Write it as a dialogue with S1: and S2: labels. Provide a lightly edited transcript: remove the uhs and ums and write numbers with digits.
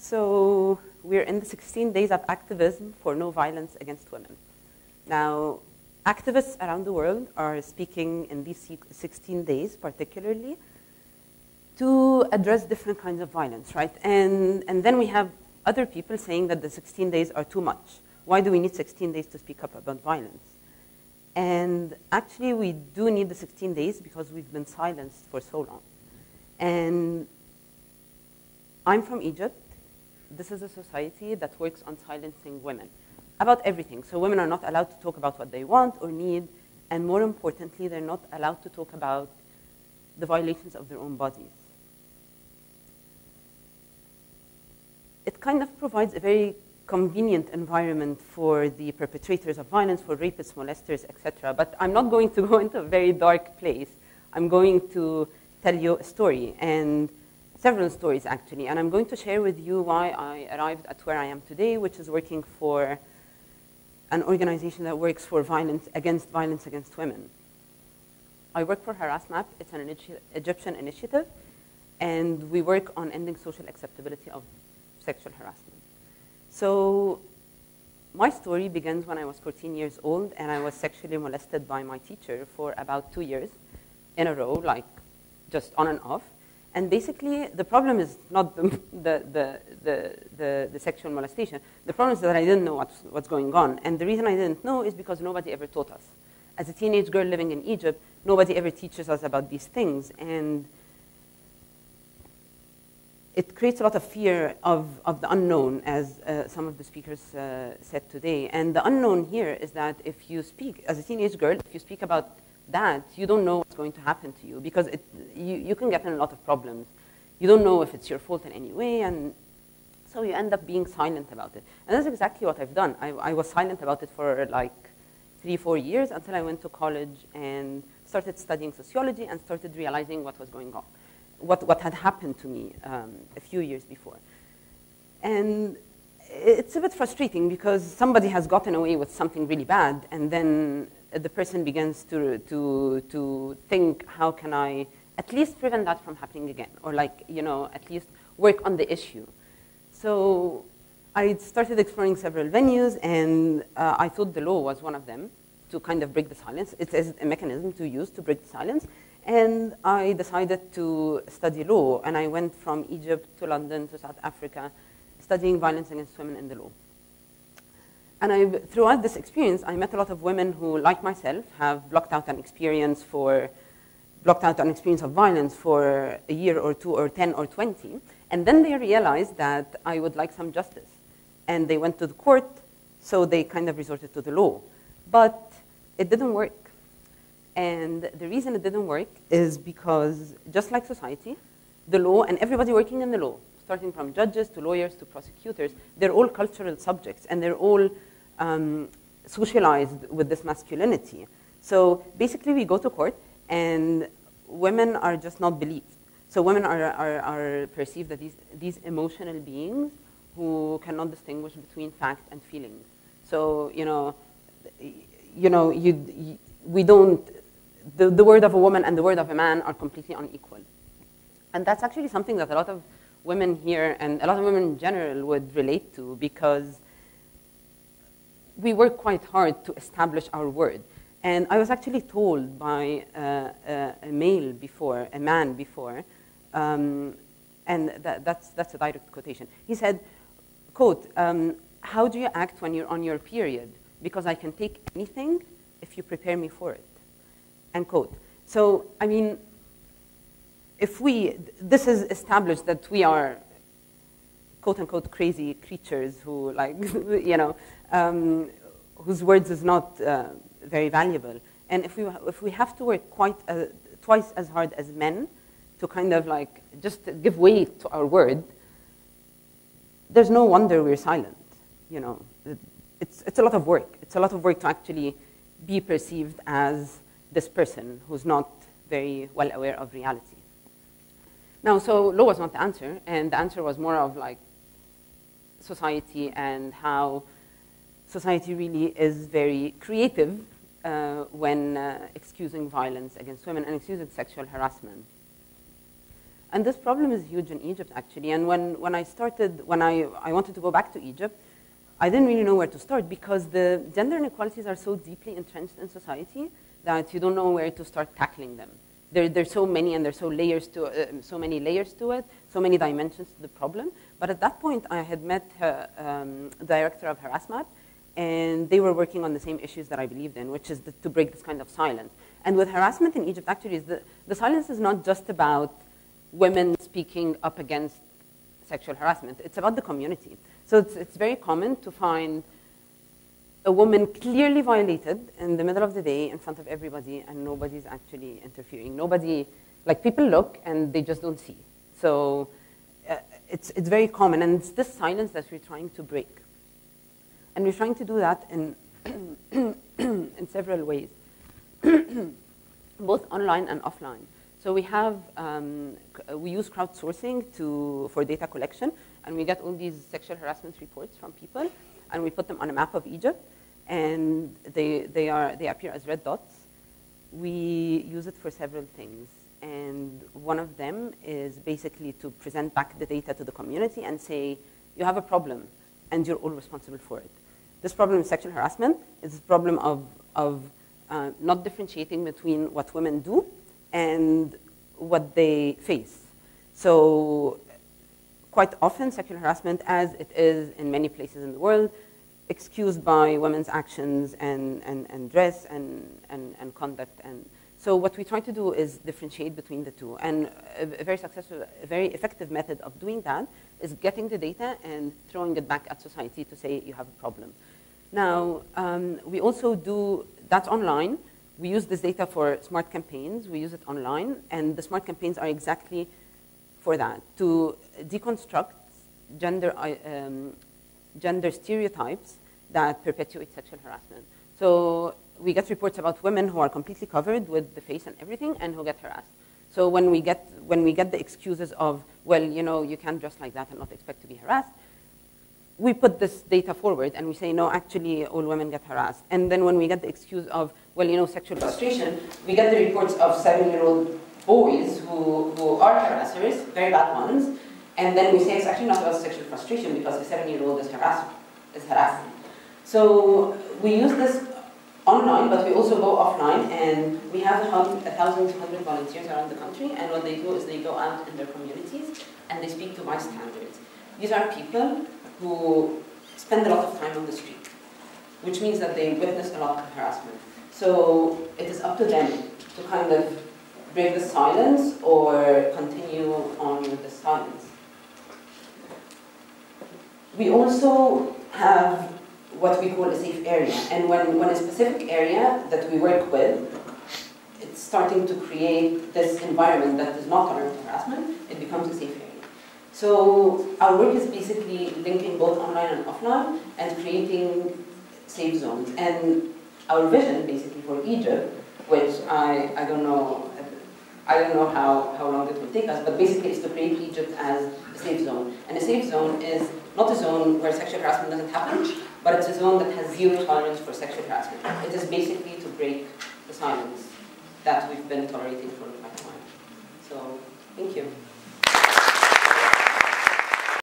S1: So we're in the 16 days of activism for no violence against women. Now, activists around the world are speaking in these 16 days particularly to address different kinds of violence, right? And then we have other people saying that the 16 days are too much. Why do we need 16 days to speak up about violence? And actually, we do need the 16 days because we've been silenced for so long. And I'm from Egypt. This is a society that works on silencing women about everything. So women are not allowed to talk about what they want or need, and more importantly, they're not allowed to talk about the violations of their own bodies. It kind of provides a very convenient environment for the perpetrators of violence, for rapists, molesters, etc. But I'm not going to go into a very dark place. I'm going to tell you a story, and several stories actually. And I'm going to share with you why I arrived at where I am today, which is working for an organization that works for violence against women. I work for Harassmap. It's an Egyptian initiative, and we work on ending social acceptability of sexual harassment. So my story begins when I was 14 years old, and I was sexually molested by my teacher for about 2 years in a row, like just on and off. And basically, the problem is not the sexual molestation. The problem is that I didn't know what's going on. And the reason I didn't know is because nobody ever taught us. As a teenage girl living in Egypt, nobody ever teaches us about these things. And it creates a lot of fear of the unknown, as some of the speakers said today. And the unknown here is that if you speak, as a teenage girl, if you speak about that, you don't know what's going to happen to you, because you can get in a lot of problems. You don't know if it's your fault in any way, and so you end up being silent about it. And that's exactly what I've done. I was silent about it for like 3-4 years until I went to college and started studying sociology and started realizing what was going on. What had happened to me a few years before. And it's a bit frustrating because somebody has gotten away with something really bad, and then the person begins to think, how can I at least prevent that from happening again? Or like, you know, at least work on the issue. So I started exploring several venues, and I thought the law was one of them to kind of break the silence. It's a mechanism to use to break the silence. And I decided to study law, and I went from Egypt to London to South Africa, studying violence against women in the law. And throughout this experience, I met a lot of women who, like myself, have blocked out an experience of violence for a year or 2 or 10 or 20, and then they realized that I would like some justice. And they went to the court, so they kind of resorted to the law. But it didn't work. And the reason it didn't work is because, just like society, the law and everybody working in the law, starting from judges to lawyers to prosecutors, they're all cultural subjects, and they're all socialized with this masculinity. So basically, we go to court, and women are just not believed. So women are perceived as these emotional beings who cannot distinguish between fact and feeling. So, we don't. The word of a woman and the word of a man are completely unequal. And that's actually something that a lot of women here and a lot of women in general would relate to, because we work quite hard to establish our word. And I was actually told by a man before, and that's a direct quotation. He said, quote, how do you act when you're on your period? Because I can take anything if you prepare me for it. End quote. So, I mean, this is established that we are, quote unquote, crazy creatures who, like, whose words is not very valuable. And if we have to work twice as hard as men to kind of like just give weight to our word, there's no wonder we're silent. It's a lot of work. It's a lot of work to actually be perceived as this person who's not very well aware of reality. Now, so law was not the answer, and the answer was more of like society and how society really is very creative when excusing violence against women and excusing sexual harassment. And this problem is huge in Egypt, actually. And when I wanted to go back to Egypt, I didn't really know where to start because the gender inequalities are so deeply entrenched in society that you don't know where to start tackling them. There's so many, and there's so many layers to it, so many dimensions to the problem. But at that point, I had met the director of Harassment, and they were working on the same issues that I believed in, which is to break this kind of silence. And with harassment in Egypt, actually, the silence is not just about women speaking up against sexual harassment. It's about the community. So it's very common to find a woman clearly violated in the middle of the day in front of everybody, and nobody's actually interfering. Nobody, like, people look and they just don't see. So it's very common, and it's this silence that we're trying to break. And we're trying to do that in, in several ways, both online and offline. So we use crowdsourcing for data collection, and we get all these sexual harassment reports from people, and we put them on a map of Egypt, and they appear as red dots. We use it for several things, and one of them is basically to present back the data to the community and say, you have a problem, and you're all responsible for it. This problem is sexual harassment. It's a problem of not differentiating between what women do and what they face. So quite often, sexual harassment, as it is in many places in the world, excused by women's actions and dress and conduct. And so what we try to do is differentiate between the two. And a very successful, a very effective method of doing that is getting the data and throwing it back at society to say you have a problem. Now, we also do that online. We use this data for smart campaigns. We use it online, and the smart campaigns are exactly for that, to deconstruct gender stereotypes that perpetuate sexual harassment. So we get reports about women who are completely covered with the face and everything and who get harassed. So when we get the excuses of, well, you know, you can't dress like that and not expect to be harassed, we put this data forward and we say, no, actually, all women get harassed. And then when we get the excuse of, well, you know, sexual frustration, we get the reports of 7-year-old boys who are harassers, very bad ones, and then we say it's actually not about sexual frustration because a 7-year-old is harassing. So we use this online, but we also go offline, and we have 1,200 volunteers around the country, and what they do is they go out in their communities and they speak to bystanders. These are people who spend a lot of time on the street, which means that they witness a lot of harassment. So it is up to them to kind of break the silence or continue on with the silence. We also have what we call a safe area, and when a specific area that we work with, it's starting to create this environment that is not tolerant of harassment, it becomes a safe area. So our work is basically linking both online and offline and creating safe zones. And our vision, basically, for Egypt, which I don't know how long it will take us, but basically it's to create Egypt as a safe zone. And a safe zone is not a zone where sexual harassment doesn't happen, but it's a zone that has zero tolerance for sexual harassment. It is basically to break the silence that we've been tolerating for quite a while. So, thank you.